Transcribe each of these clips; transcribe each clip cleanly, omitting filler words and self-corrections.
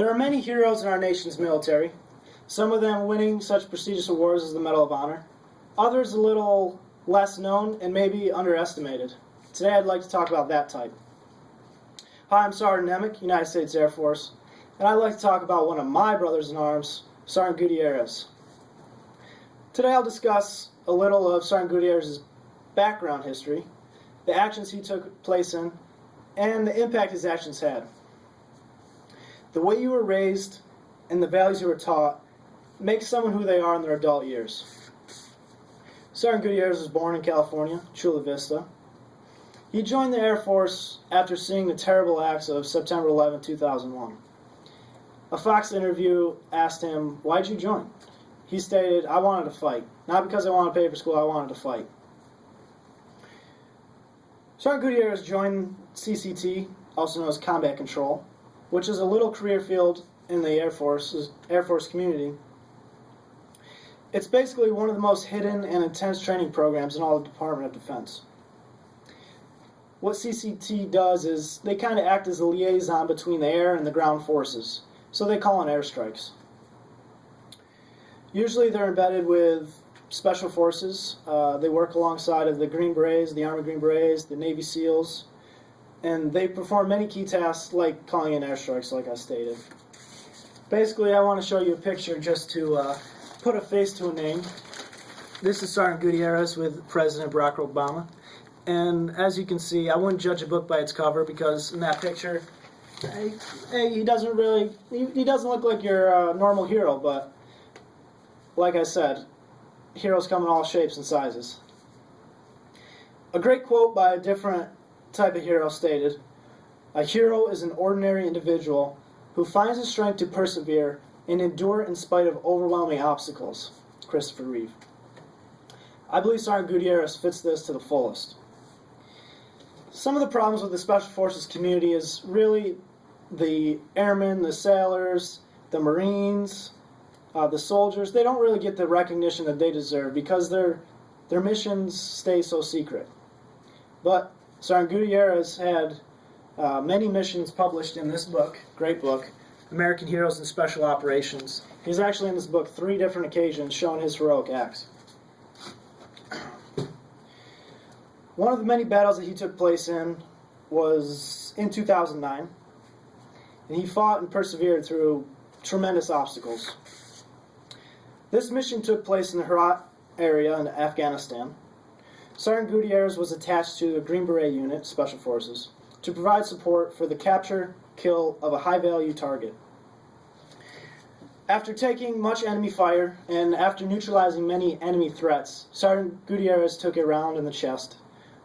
There are many heroes in our nation's military, some of them winning such prestigious awards as the Medal of Honor, others a little less known and maybe underestimated. Today I'd like to talk about that type. Hi, I'm Sergeant Emick, United States Air Force, and I'd like to talk about one of my brothers-in-arms, Sergeant Gutierrez. Today I'll discuss a little of Sergeant Gutierrez's background history, the actions he took place in, and the impact his actions had. The way you were raised and the values you were taught make someone who they are in their adult years. Sergeant Gutierrez was born in California, Chula Vista. He joined the Air Force after seeing the terrible acts of September 11, 2001. A Fox interview asked him, "Why'd you join?" He stated, "I wanted to fight. Not because I wanted to pay for school, I wanted to fight." Sergeant Gutierrez joined CCT, also known as Combat Control, which is a little career field in the Air Force community. It's basically one of the most hidden and intense training programs in all the Department of Defense. What CCT does is they kind of act as a liaison between the air and the ground forces, so they call in airstrikes. Usually they're embedded with Special Forces. They work alongside of the Green Berets, the Army Green Berets, the Navy SEALs, and they perform many key tasks like calling in airstrikes, like I stated. Basically, I want to show you a picture just to put a face to a name. This is Sergeant Gutierrez with President Barack Obama. And as you can see, I wouldn't judge a book by its cover because in that picture, he doesn't look like your normal hero, but like I said, heroes come in all shapes and sizes. A great quote by a different type of hero stated, "A hero is an ordinary individual who finds the strength to persevere and endure in spite of overwhelming obstacles." Christopher Reeve. I believe Sergeant Gutierrez fits this to the fullest. Some of the problems with the Special Forces community is really the airmen, the sailors, the Marines, the soldiers. They don't really get the recognition that they deserve because their missions stay so secret. But Sergeant Gutierrez had many missions published in this book, great book, American Heroes in Special Operations. He's actually in this book 3 different occasions showing his heroic acts. One of the many battles that he took place in was in 2009, and he fought and persevered through tremendous obstacles. This mission took place in the Herat area in Afghanistan. Sergeant Gutierrez was attached to the Green Beret unit, Special Forces, to provide support for the capture, kill of a high-value target. After taking much enemy fire and after neutralizing many enemy threats, Sergeant Gutierrez took a round in the chest,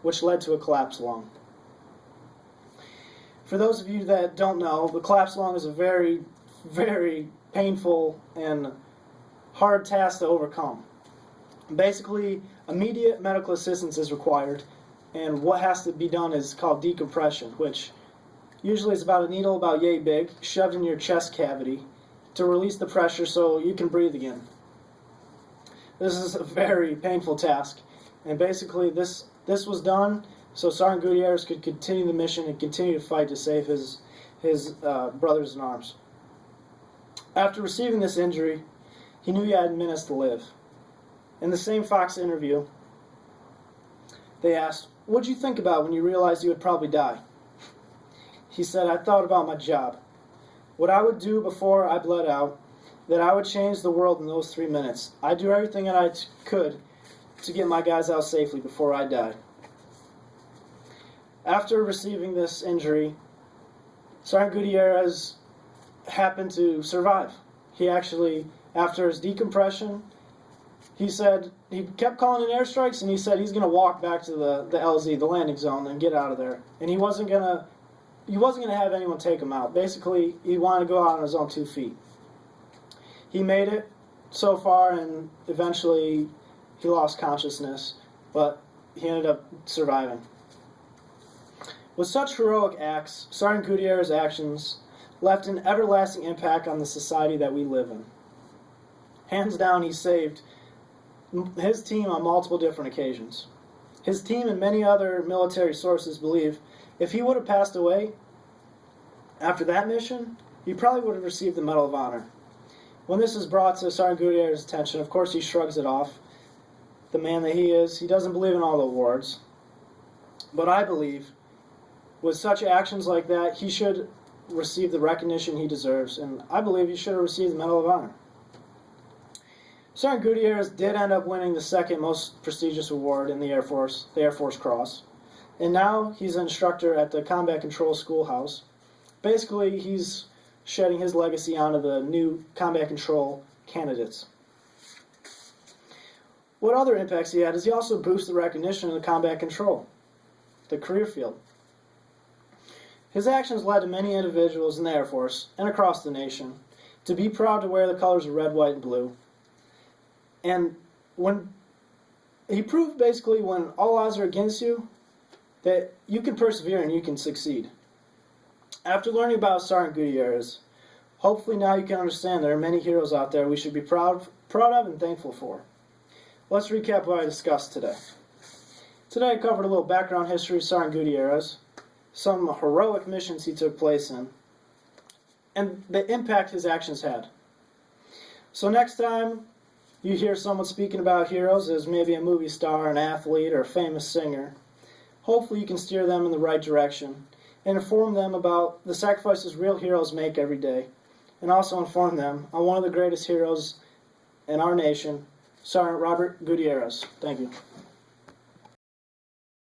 which led to a collapsed lung. For those of you that don't know, the collapsed lung is a very, very painful and hard task to overcome. Basically, immediate medical assistance is required, and what has to be done is called decompression, which usually is about a needle about yay big, shoved in your chest cavity to release the pressure so you can breathe again. This is a very painful task, and basically this was done so Sergeant Gutierrez could continue the mission and continue to fight to save his brothers in arms. After receiving this injury, he knew he had minutes to live. In the same Fox interview, they asked, "What'd you think about when you realized you would probably die?" He said, "I thought about my job. What I would do before I bled out, that I would change the world in those 3 minutes. I'd do everything that I could to get my guys out safely before I died." After receiving this injury, Sergeant Gutierrez happened to survive. He actually, after his decompression, he said he kept calling in airstrikes, and he said he's going to walk back to the LZ, the landing zone, and get out of there. And he wasn't going to have anyone take him out. Basically, he wanted to go out on his own 2 feet. He made it so far, and eventually he lost consciousness, but he ended up surviving. With such heroic acts, Sergeant Gutierrez's actions left an everlasting impact on the society that we live in. Hands down, he saved his team on multiple different occasions. His team and many other military sources believe if he would have passed away after that mission, he probably would have received the Medal of Honor. When this is brought to Sergeant Gutierrez's attention, of course he shrugs it off. The man that he is, he doesn't believe in all the awards. But I believe, with such actions like that, he should receive the recognition he deserves, and I believe he should have received the Medal of Honor. Sergeant Gutierrez did end up winning the second most prestigious award in the Air Force, the Air Force Cross. And now he's an instructor at the Combat Control Schoolhouse. Basically, he's shedding his legacy onto the new combat control candidates. What other impacts he had is he also boosted the recognition of the combat control, the career field. His actions led to many individuals in the Air Force and across the nation to be proud to wear the colors of red, white, and blue. And when he proved basically when all odds are against you, that you can persevere and you can succeed. After learning about Sergeant Gutierrez, hopefully now you can understand there are many heroes out there we should be proud of and thankful for. Let's recap what I discussed today. Today I covered a little background history of Sergeant Gutierrez, some heroic missions he took place in, and the impact his actions had. So next time you hear someone speaking about heroes as maybe a movie star, an athlete, or a famous singer, hopefully you can steer them in the right direction and inform them about the sacrifices real heroes make every day, and also inform them on one of the greatest heroes in our nation, Sergeant Robert Gutierrez. Thank you.